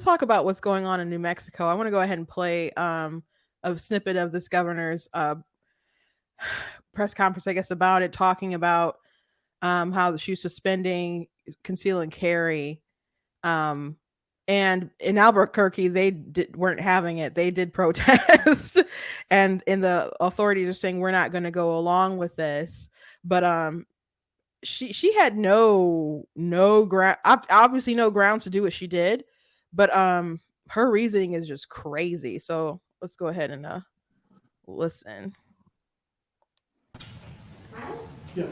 talk about what's going on in New Mexico. I want to go ahead and play a snippet of this governor's press conference, I guess, about it, talking about how she's suspending conceal and carry. Um, and in Albuquerque, weren't having it. They did protest, and the authorities are saying we're not going to go along with this. But she had no ground, obviously no grounds to do what she did. But her reasoning is just crazy. So let's go ahead and listen. Yes,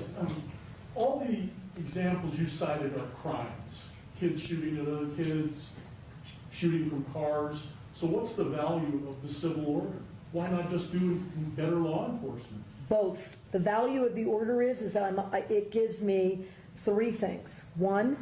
all the examples you cited are crimes. Kids shooting at other kids, shooting from cars. So what's the value of the civil order? Why not just do better law enforcement? Both. The value of the order is that it gives me three things. One,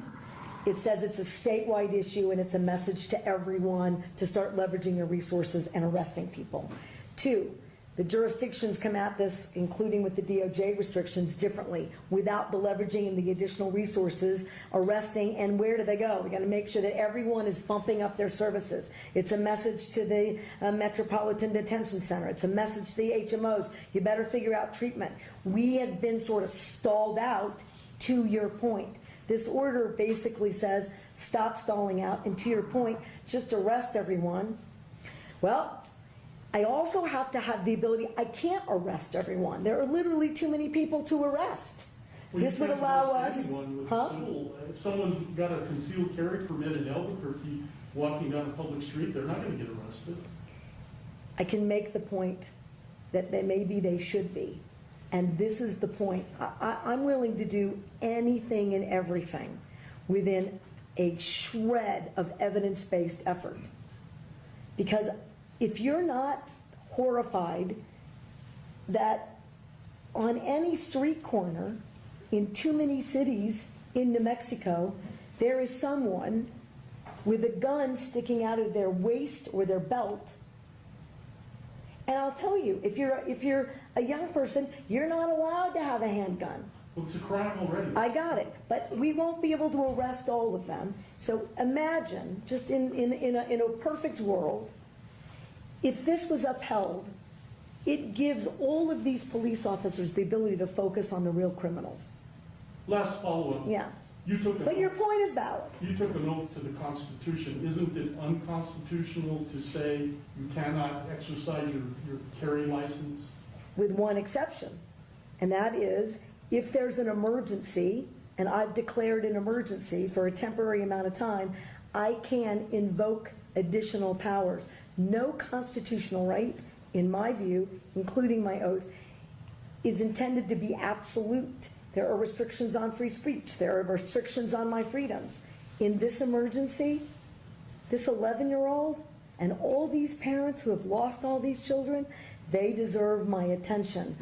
it says it's a statewide issue and it's a message to everyone to start leveraging your resources and arresting people. Two, the jurisdictions come at this, including with the DOJ restrictions, differently, without the leveraging and the additional resources, arresting, and where do they go? We got to make sure that everyone is bumping up their services. It's a message to the Metropolitan Detention Center. It's a message to the HMOs. You better figure out treatment. We have been sort of stalled out, to your point. This order basically says, stop stalling out, and to your point, just arrest everyone. Well, I also have to have the ability, I can't arrest everyone. There are literally too many people to arrest. Well, this would allow us, if someone's got a concealed carry permit in Albuquerque walking down a public street, they're not going to get arrested. I can make the point that maybe they should be. And this is the point. I'm willing to do anything and everything within a shred of evidence-based effort. Because if you're not horrified that on any street corner in too many cities in New Mexico, there is someone with a gun sticking out of their waist or their belt. And I'll tell you, if you're a young person, you're not allowed to have a handgun. Well, it's a crime already. I got it, but we won't be able to arrest all of them. So imagine, just in a perfect world, if this was upheld, it gives all of these police officers the ability to focus on the real criminals. Last follow-up. Yeah. But your point is valid. You took an oath to the Constitution. Isn't it unconstitutional to say you cannot exercise your carry license? With one exception, and that is if there's an emergency, and I've declared an emergency for a temporary amount of time, I can invoke additional powers. No constitutional right, in my view, including my oath, is intended to be absolute. There are restrictions on free speech. There are restrictions on my freedoms. In this emergency, this 11-year-old and all these parents who have lost all these children, they deserve my attention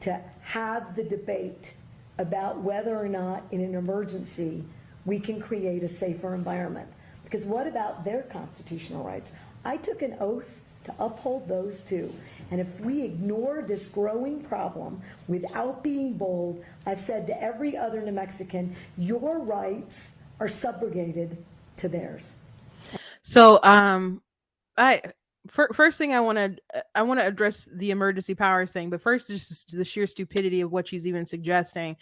to have the debate about whether or not in an emergency we can create a safer environment. Because what about their constitutional rights? I took an oath to uphold those too. And if we ignore this growing problem without being bold, I've said to every other New Mexican, your rights are subrogated to theirs. So first thing I want to address the emergency powers thing, but first just the sheer stupidity of what she's even suggesting.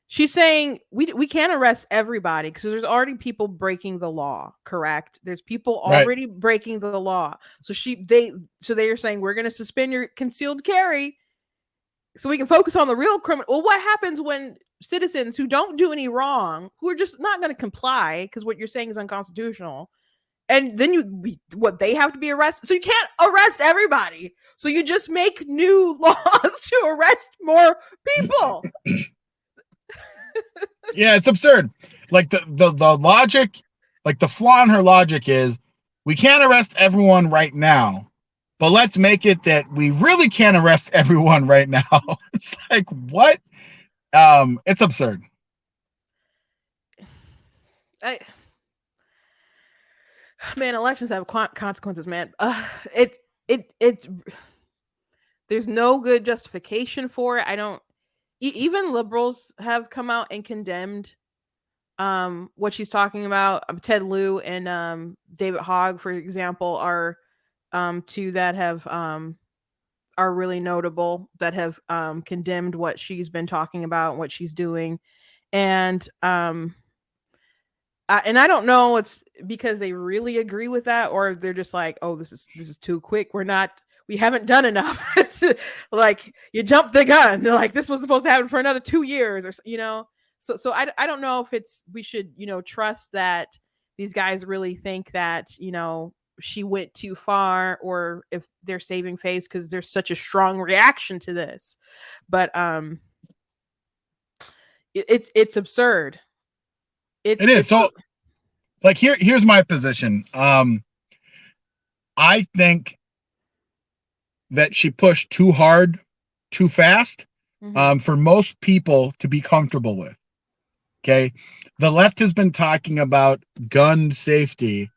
She's saying we can't arrest everybody because there's already people breaking the law, correct? There's people already breaking the law. So they are saying we're going to suspend your concealed carry so we can focus on the real criminal. Well, what happens when citizens who don't do any wrong, who are just not going to comply because what you're saying is unconstitutional, and then they have to be arrested? So you can't arrest everybody. So you just make new laws to arrest more people. Yeah, it's absurd. Like the logic, like the flaw in her logic is we can't arrest everyone right now, but let's make it that we really can't arrest everyone right now. It's like, what? It's absurd. Man, elections have consequences, man. It's there's no good justification for it. Even liberals have come out and condemned what she's talking about. Ted Lieu and David Hogg, for example, are two that have are really notable, that have condemned what she's been talking about, what she's doing. And and I don't know it's because they really agree with that, or they're just like, oh, this is too quick. We haven't done enough. Like, you jumped the gun. They're like, this was supposed to happen for another 2 years, or So I don't know if we should trust that these guys really think that she went too far, or if they're saving face because there's such a strong reaction to this. But it's absurd. It is. So like here's my position. I think that she pushed too hard, too fast, for most people to be comfortable with. Okay. The left has been talking about gun safety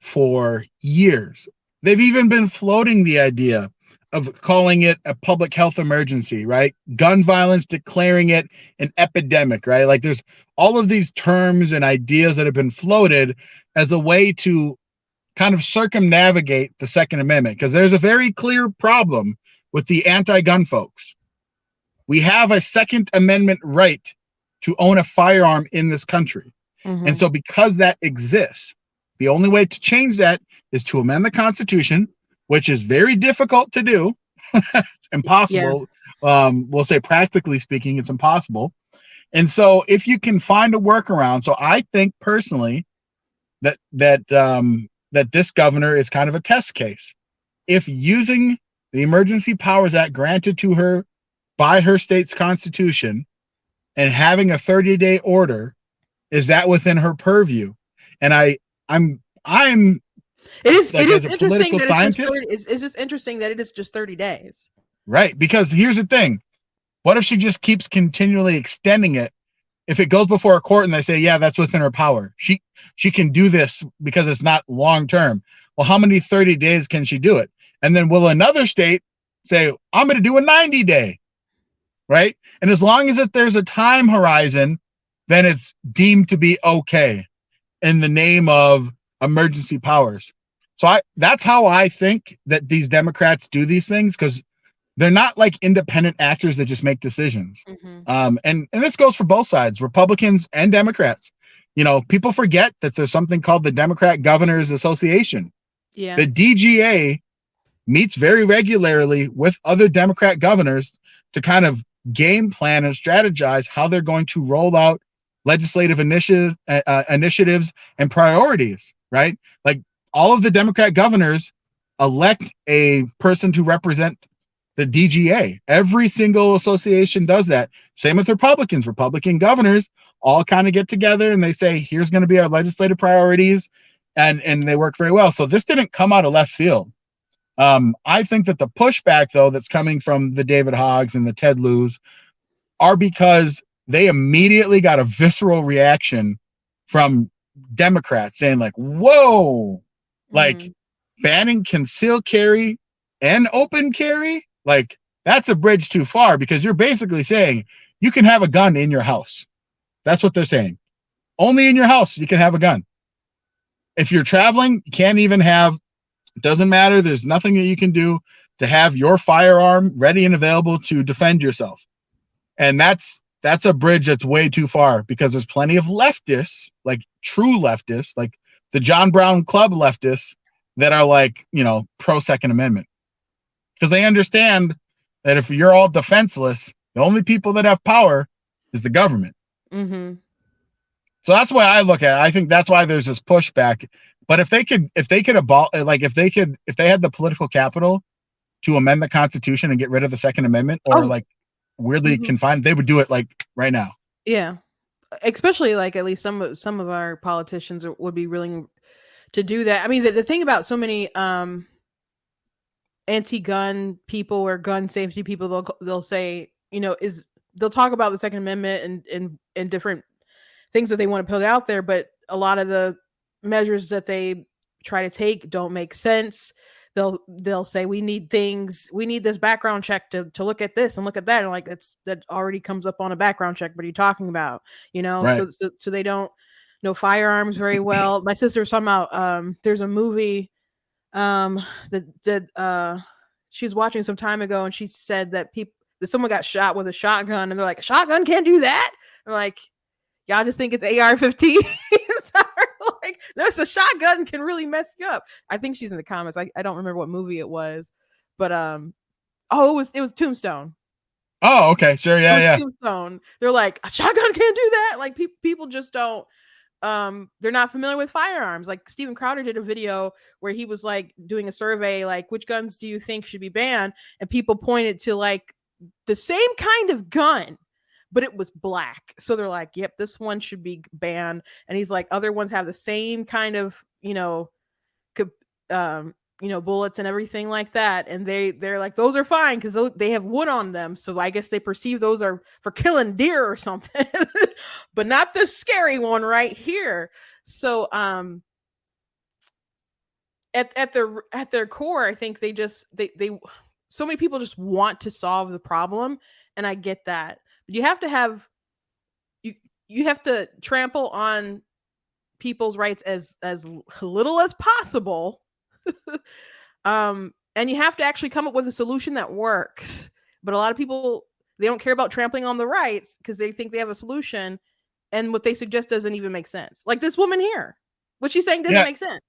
for years. They've even been floating the idea of calling it a public health emergency, right? Gun violence, declaring it an epidemic, right? Like, there's all of these terms and ideas that have been floated as a way to kind of circumnavigate the Second Amendment, because there's a very clear problem with the anti-gun folks. We have a Second Amendment right to own a firearm in this country. Mm-hmm. And so because that exists, the only way to change that is to amend the Constitution, which is very difficult to do. It's impossible. Yeah. We'll say practically speaking, it's impossible. And so if you can find a workaround, so I think personally that this governor is kind of a test case. If using the Emergency Powers Act granted to her by her state's constitution and having a 30-day order, is that within her purview? And I'm it is interesting that it's just interesting that it is just 30 days. Right, because here's the thing. What if she just keeps continually extending it? If it goes before a court and they say, yeah, that's within her power, she can do this because it's not long term. Well, how many 30 days can she do it? And then will another state say, I'm going to do a 90-day, right? And as long as there's a time horizon, then it's deemed to be okay in the name of emergency powers. So that's how I think that these Democrats do these things, because they're not like independent actors that just make decisions. Mm-hmm. And this goes for both sides, Republicans and Democrats. People forget that there's something called the Democrat Governors Association. Yeah. The DGA meets very regularly with other Democrat governors to kind of game plan and strategize how they're going to roll out legislative initiatives and priorities, right? Like, all of the Democrat governors elect a person to represent the DGA. Every single association does that. Same with Republicans. Republican governors all kind of get together and they say, here's going to be our legislative priorities, and they work very well. So this didn't come out of left field. I think that the pushback, though, that's coming from the David Hoggs and the Ted Lieus are because they immediately got a visceral reaction from Democrats saying, like, whoa, like, banning concealed carry and open carry, like, that's a bridge too far, because you're basically saying you can have a gun in your house. That's what they're saying. Only in your house you can have a gun. If you're traveling, you can't even have. It doesn't matter. There's nothing that you can do to have your firearm ready and available to defend yourself. And that's a bridge that's way too far, because there's plenty of leftists, like true leftists, like the John Brown Club leftists, that are like, pro Second Amendment, because they understand that if you're all defenseless, the only people that have power is the government. Mm-hmm. So that's why I look at it. I think that's why there's this pushback. But if they had the political capital to amend the Constitution and get rid of the Second Amendment, or weirdly confined, they would do it like right now. Yeah, especially like at least some of our politicians would be willing to do that. I mean, the thing about so many anti-gun people or gun safety people, they'll say, they'll talk about the Second Amendment and different things that they want to put out there, but a lot of the measures that they try to take don't make sense. they'll say we need this background check to look at this and look at that, and like that already comes up on a background check. What are you talking about? Right. So they don't know firearms very well. My sister was talking about there's a movie that she was watching some time ago, and she said that someone got shot with a shotgun, and they're like, a shotgun can't do that. I'm like, y'all just think it's AR-15. Like, there's a shotgun can really mess you up. I think she's in the comments. I don't remember what movie it was, but it was Tombstone. Oh, okay, sure, yeah. Tombstone. They're like, a shotgun can't do that. Like people just don't. They're not familiar with firearms. Like Steven Crowder did a video where he was like doing a survey, like, which guns do you think should be banned? And people pointed to like the same kind of gun, but it was black. So they're like, yep, this one should be banned. And he's like, other ones have the same kind of, bullets and everything like that. And they're like, those are fine because they have wood on them. So I guess they perceive those are for killing deer or something, but not this scary one right here. So at their core, I think they so many people just want to solve the problem, and I get that. But you have to have you have to trample on people's rights as little as possible. And you have to actually come up with a solution that works. But a lot of people, they don't care about trampling on the rights because they think they have a solution, and what they suggest doesn't even make sense. Like this woman here, what she's saying doesn't make sense.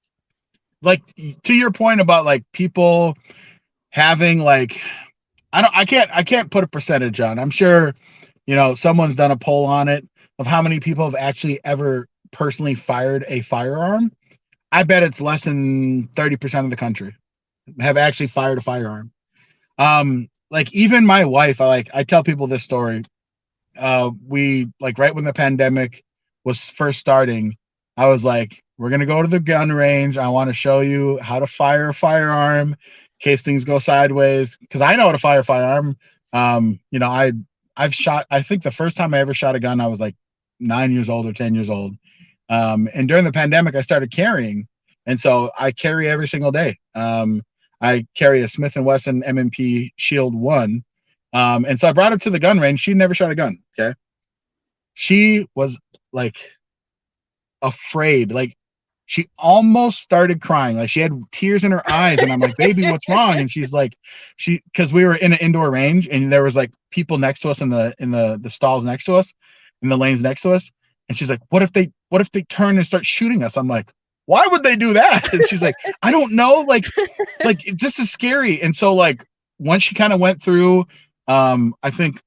Like, to your point about like people having like, I can't put a percentage on. I'm sure, someone's done a poll on it of how many people have actually ever personally fired a firearm. I bet it's less than 30% of the country have actually fired a firearm. Like even my wife, I tell people this story. We like right when the pandemic was first starting, I was like, we're going to go to the gun range. I want to show you how to fire a firearm in case things go sideways. Cause I know how to fire a firearm. I've shot, I think the first time I ever shot a gun, I was like 9 years old or 10 years old. And during the pandemic, I started carrying. And so I carry every single day. I carry a Smith & Wesson M&P Shield 1. And so I brought her to the gun range. She never shot a gun. Okay. She was like afraid. Like she almost started crying. Like she had tears in her eyes. And I'm like, baby, what's wrong? And she's like, cause we were in an indoor range and there was like people next to us in the stalls next to us, in the lanes next to us. And she's like, what if they turn and start shooting us? I'm like, why would they do that? And she's like, I don't know. Like this is scary. And so like once she kind of went through, I think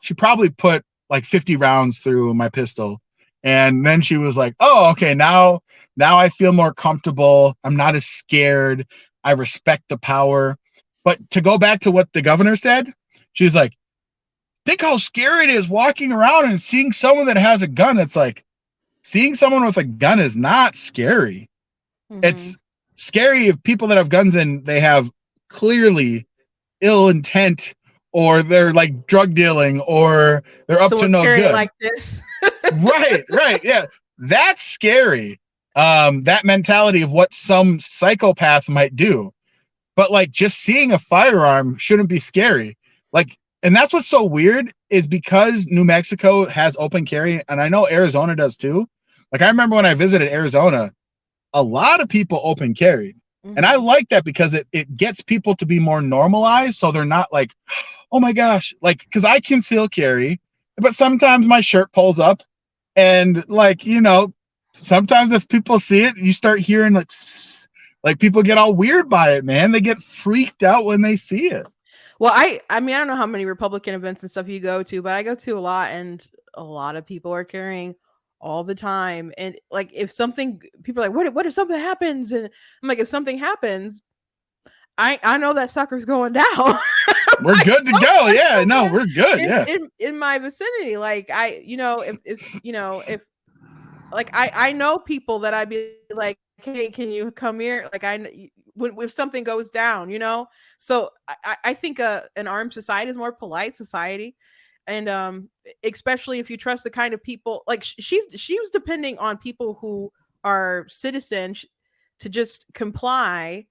she probably put like 50 rounds through my pistol. And then she was like, oh, okay, now I feel more comfortable. I'm not as scared. I respect the power. But to go back to what the governor said, she's like, think how scary it is walking around and seeing someone that has a gun. It's like, seeing someone with a gun is not scary. Mm-hmm. It's scary if people that have guns and they have clearly ill intent, or they're like drug dealing, or they're up to no good. Like this. Right. Yeah. That's scary. That mentality of what some psychopath might do. But like just seeing a firearm shouldn't be scary. Like, and that's what's so weird is because New Mexico has open carry, and I know Arizona does too. Like I remember when I visited Arizona, a lot of people open carried. Mm-hmm. And I like that because it gets people to be more normalized. So they're not like, oh my gosh, like, cause I conceal carry, but sometimes my shirt pulls up and like, sometimes if people see it, you start hearing like people get all weird by it, man. They get freaked out when they see it. Well, I mean, I don't know how many Republican events and stuff you go to, but I go to a lot, and a lot of people are carrying all the time. And like, if something, people are like, what if something happens? And I'm like, if something happens, I know that sucker's going down. We're good to go. Yeah, no, we're good. In my vicinity, like if like I know people that I'd be like, hey, can you come here? Like if something goes down, So I think an armed society is more polite society. And especially if you trust the kind of people, like she was depending on people who are citizens to just comply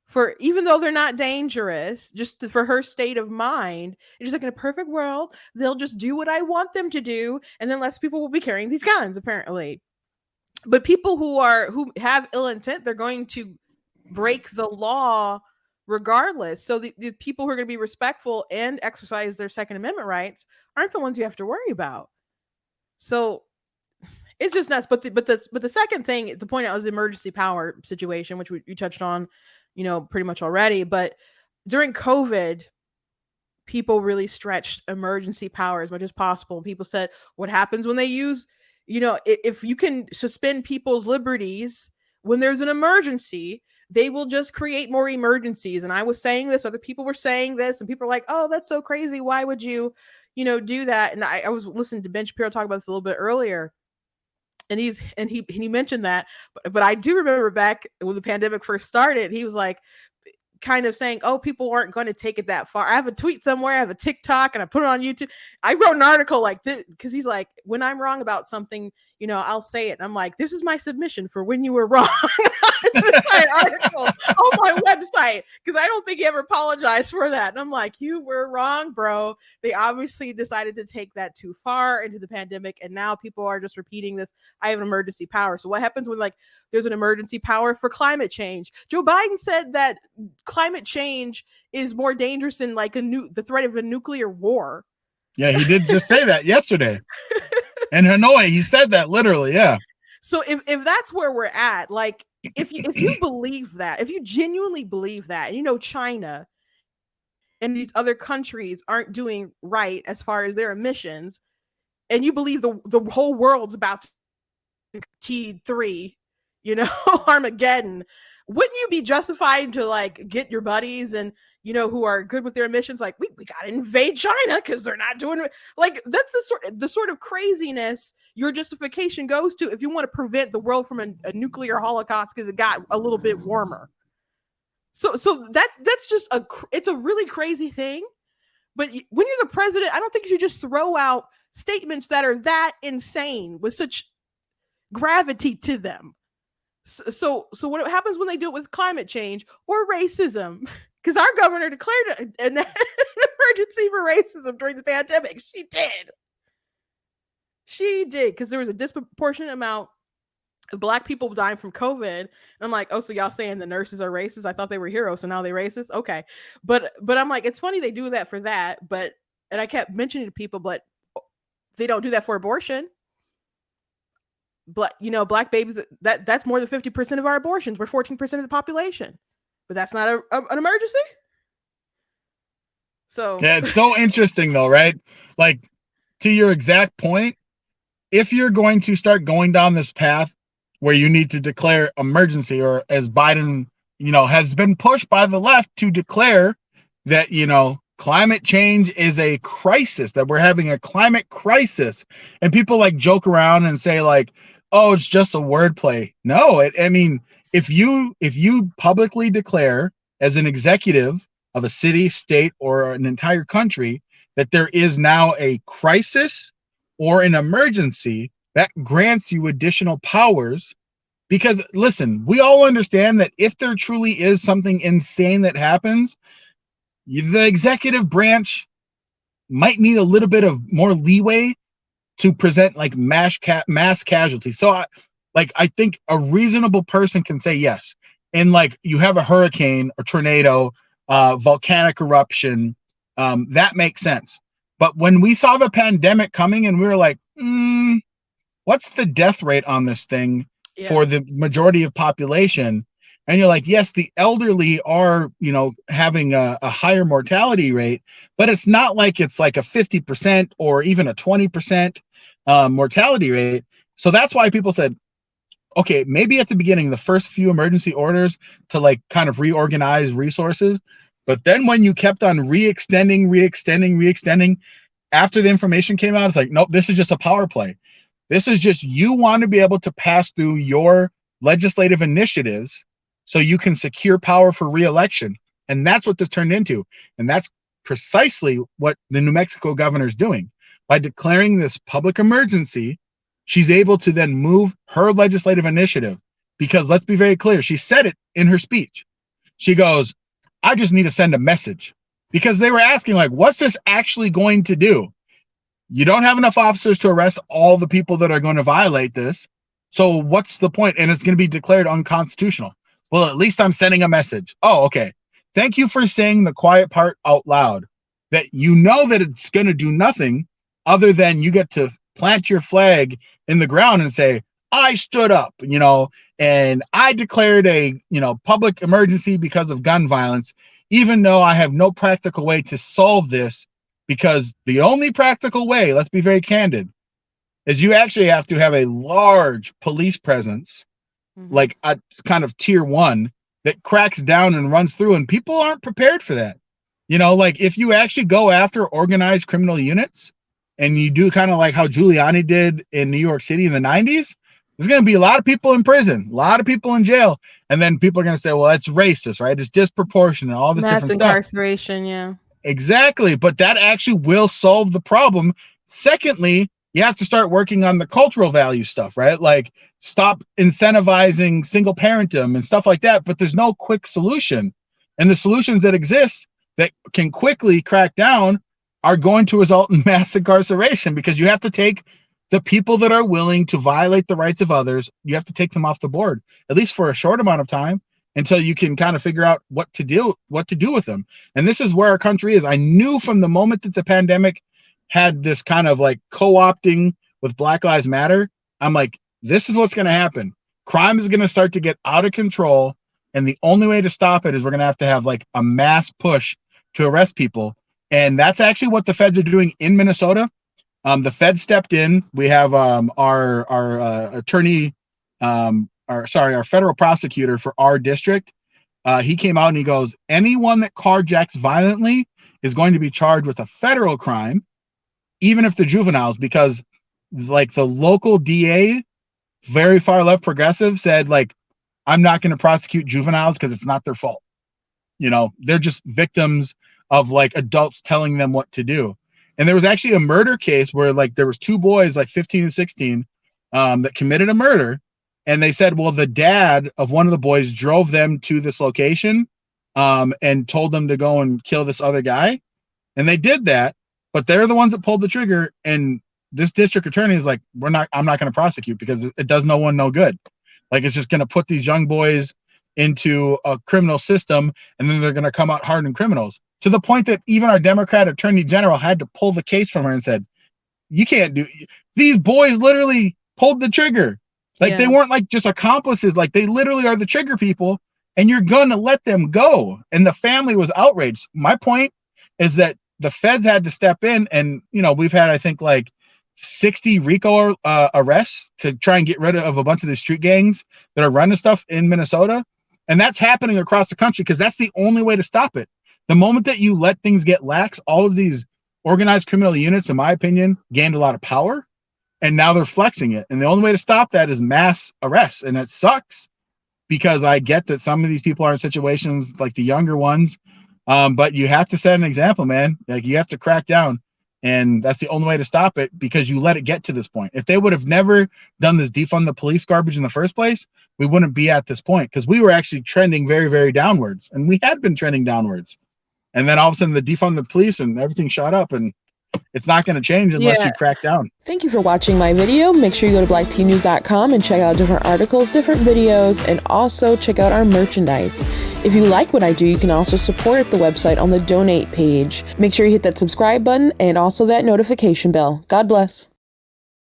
for, even though they're not dangerous, for her state of mind. It's just like, in a perfect world, they'll just do what I want them to do, and then less people will be carrying these guns, apparently. But people who have ill intent, they're going to break the law regardless. So the people who are going to be respectful and exercise their Second Amendment rights aren't the ones you have to worry about. So it's just nuts. But the second thing to point out is the emergency power situation, which we touched on, pretty much already. But during COVID, people really stretched emergency power as much as possible. And people said, what happens when they use, if you can suspend people's liberties when there's an emergency, they will just create more emergencies. And I was saying this, other people were saying this, and people are like, oh, that's so crazy. Why would you, do that? And I was listening to Ben Shapiro talk about this a little bit earlier. And he mentioned that, but I do remember back when the pandemic first started, he was like, kind of saying, oh, people aren't going to take it that far. I have a tweet somewhere, I have a TikTok, and I put it on YouTube. I wrote an article like this because he's like, when I'm wrong about something, I'll say it. And I'm like, this is my submission for when you were wrong. It's an entire article on my website, because I don't think he ever apologized for that. And I'm like, you were wrong, bro. They obviously decided to take that too far into the pandemic, and now people are just repeating this. I have an emergency power. So what happens when there's an emergency power for climate change? Joe Biden said that climate change is more dangerous than the threat of a nuclear war. Yeah, he did just say that yesterday. In Hanoi, he said that literally, yeah. So if that's where we're at, if you believe that, if you genuinely believe that, China and these other countries aren't doing right as far as their emissions, and you believe the whole world's about to T3, Armageddon, wouldn't you be justified to get your buddies and who are good with their emissions, we gotta invade China because they're not doing it? That's the sort of craziness your justification goes to if you want to prevent the world from a nuclear holocaust because it got a little bit warmer. So that's just it's a really crazy thing. But when you're the president, I don't think you should just throw out statements that are that insane with such gravity to them. So what happens when they do it with climate change or racism? Because our governor declared an emergency for racism during the pandemic. She did, because there was a disproportionate amount of Black people dying from COVID. And I'm like, oh, so y'all saying the nurses are racist? I thought they were heroes, so now they're racist? Okay. But I'm like, it's funny they do that for that, and I kept mentioning to people, but they don't do that for abortion. Black babies, that's more than 50% of our abortions. We're 14% of the population. But that's not an emergency. So yeah, it's so interesting though, right? To your exact point, if you're going to start going down this path where you need to declare emergency, or as Biden, has been pushed by the left to declare that, climate change is a crisis, that we're having a climate crisis, and people joke around and say oh, it's just a wordplay. No, if you publicly declare as an executive of a city, state, or an entire country that there is now a crisis or an emergency, that grants you additional powers. Because listen, we all understand that if there truly is something insane that happens, the executive branch might need a little bit of more leeway to present mass casualties. So I think a reasonable person can say yes. And you have a hurricane, a tornado, volcanic eruption, that makes sense. But when we saw the pandemic coming and we were like, what's the death rate on this thing for the majority of population? And you're like, yes, the elderly are, having a higher mortality rate, but it's not like it's a 50% or even a 20% mortality rate. So that's why people said, okay, maybe at the beginning, the first few emergency orders to kind of reorganize resources. But then when you kept on re-extending, after the information came out, it's like, nope, this is just a power play. This is just, you want to be able to pass through your legislative initiatives so you can secure power for re-election. And that's what this turned into. And that's precisely what the New Mexico governor is doing. By declaring this public emergency, she's able to then move her legislative initiative. Because let's be very clear, she said it in her speech. She goes, I just need to send a message, because they were asking, like, what's this actually going to do? You don't have enough officers to arrest all the people that are going to violate this. So what's the point? And it's going to be declared unconstitutional. Well, at least I'm sending a message. Oh, okay. Thank you for saying the quiet part out loud, that you know that it's going to do nothing other than you get to plant your flag in the ground and say, I stood up, and I declared a, public emergency because of gun violence, even though I have no practical way to solve this, because the only practical way, let's be very candid, is you actually have to have a large police presence, like a kind of tier 1 that cracks down and runs through, and people aren't prepared for that. Like if you actually go after organized criminal units and you do kind of like how Giuliani did in New York City in the 90s, there's going to be a lot of people in prison, a lot of people in jail. And then people are going to say, well, that's racist, right? It's disproportionate, all this Mass different stuff. incarceration, yeah. Exactly. But that actually will solve the problem. Secondly, you have to start working on the cultural value stuff, right? Like stop incentivizing single parentum and stuff like that. But there's no quick solution. And the solutions that exist that can quickly crack down are going to result in mass incarceration, because you have to take the people that are willing to violate the rights of others, you have to take them off the board, at least for a short amount of time, until you can kind of figure out what to do with them. And this is where our country is. I knew from the moment that the pandemic had this kind of like co-opting with Black Lives Matter, I'm like, this is what's going to happen. Crime is going to start to get out of control. And the only way to stop it is we're going to have like a mass push to arrest people. And that's actually what the feds are doing in Minnesota. The Fed stepped in. We have our attorney, our federal prosecutor for our district. He came out and he goes, anyone that carjacks violently is going to be charged with a federal crime, even if they're juveniles, because like the local DA, very far left progressive, said like, I'm not going to prosecute juveniles because it's not their fault. They're just victims of like adults telling them what to do. And there was actually a murder case where like there was 2 boys, like 15 and 16, that committed a murder. And they said, well, the dad of one of the boys drove them to this location and told them to go and kill this other guy. And they did that, but they're the ones that pulled the trigger. And this district attorney is like, I'm not going to prosecute because it does no one no good. Like, it's just going to put these young boys into a criminal system, and then they're going to come out hardened criminals, to the point that even our Democrat attorney general had to pull the case from her and said, you can't do, these boys literally pulled the trigger. Like they weren't like just accomplices. Like they literally are the trigger people, and you're going to let them go. And the family was outraged. My point is that the feds had to step in, and, we've had, I think, like 60 RICO arrests to try and get rid of a bunch of the street gangs that are running stuff in Minnesota. And that's happening across the country because that's the only way to stop it. The moment that you let things get lax, all of these organized criminal units, in my opinion, gained a lot of power, and now they're flexing it. And the only way to stop that is mass arrests. And it sucks because I get that some of these people are in situations like the younger ones, but you have to set an example, man. Like you have to crack down. And that's the only way to stop it, because you let it get to this point. If they would have never done this defund the police garbage in the first place, we wouldn't be at this point, because we were actually trending very, very downwards. And we had been trending downwards. And then all of a sudden the defund the police and everything shot up, and it's not going to change unless you crack down. Thank you for watching my video. Make sure you go to blacktnews.com and check out different articles, different videos, and also check out our merchandise. If you like what I do, you can also support the website on the donate page. Make sure you hit that subscribe button and also that notification bell. God bless.